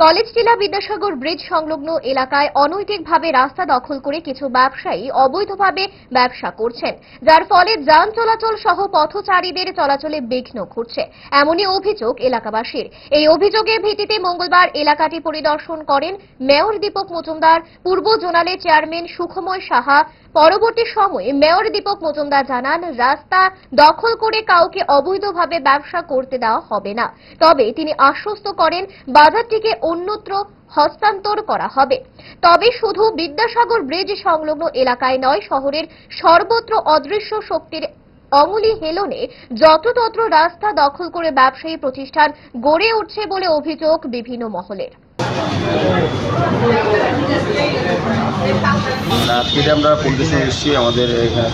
College টিলা Vidyasagar bridge সংলগ্ন এলাকায় অনৈতিকভাবে রাস্তা দখল করে কিছু ব্যবসায়ী অবৈধভাবে ব্যবসা করছেন, যার ফলে যান চলাচল সহ পথচারীদের চলাচলে বিঘ্ন ঘটছে। এমনই অভিযোগ এলাকাবাসীর। এই অভিযোগের ভিত্তিতে মঙ্গলবার এলাকাটি পরিদর্শন করেন মেয়র দীপক মজুমদার, পূর্ব জোনালের চেয়ারম্যান সুখময় সাহা। পরবর্তী সময়ে মেয়র দীপক মজুমদার জানান, রাস্তা দখল করে কাউকে অবৈধভাবে ব্যবসা করতে দেওয়া হবে না। তবে তিনি আশ্বস্ত করেন বাজারটিকে অন্যত্র হস্তান্তর করা হবে। তবে শুধু বিদ্যাসাগর ব্রিজ সংলগ্ন এলাকায় নয়, শহরের সর্বত্র অদৃশ্য শক্তির অঙ্গুলি হেলনে যত্রতত্র রাস্তা দখল করে ব্যবসায়ী প্রতিষ্ঠান গড়ে উঠছে বলে অভিযোগ বিভিন্ন মহলের। আজকে আমরা পরিদর্শনে এসেছি আমাদের এখানে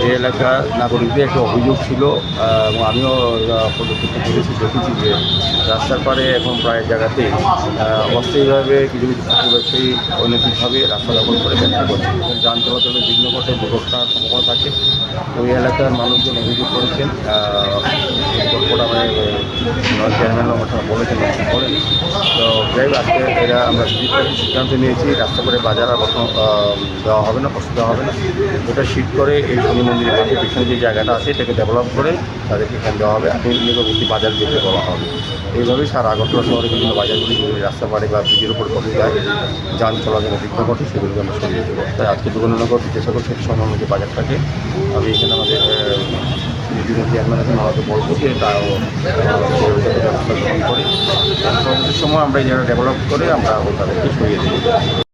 এই এলাকার নাগরিকদের একটা অভিযোগ ছিল এবং আমিও পরিদর্শন করেছি, দেখেছি যে রাস্তার পাড়ে এখন প্রায় জায়গাতেই অস্থায়ীভাবে কিছু কিছু ব্যবসায়ী অনৈতিকভাবে রাস্তা দখল করে ব্যবসা করছে। যান চলাচলের বিঘ্ন ঘটে, দুর্ঘটনার সম্ভাবনা থাকে। ওই এলাকার মানুষজন অভিযোগ করেছেন, চেয়ারম্যান বলেছেন করেন। তো যাই হোক, আজকে এরা আমরা সিদ্ধান্ত নিয়েছি রাস্তা করে বাজার আর দেওয়া হবে না, বসতে দেওয়া হবে না। ওটা শিফট করে এই শনি মন্দিরের পাশে পিছনে যে জায়গাটা আছে এটাকে ডেভেলপ করে তাদেরকে এখানে দেওয়া হবে। এখন নিকটবর্তী বাজার যেতে বলা হবে। এইভাবেই সারা আগরতলা শহরে বিভিন্ন বাজারগুলি যদি রাস্তা পাড়ে বা ব্রিজের উপর পড়ে যায়, যান চলাচলের বিঘ্ন ঘটে, সেগুলোকে আমরা সরিয়ে দেবো। তাই আজকে যোগনগর বিদ্যাসাগর সেতু সংলগ্ন যে বাজারটাকে আমি এখানে আমাদের বিভিন্ন চেয়ারম্যান আছেন, আমাকে বলবো যে তাও ব্যবস্থা গ্রহণ করে পরবর্তী সময় আমরা এই জায়গাটা ডেভেলপ করে আমরা তাদেরকে সরিয়ে দেবো।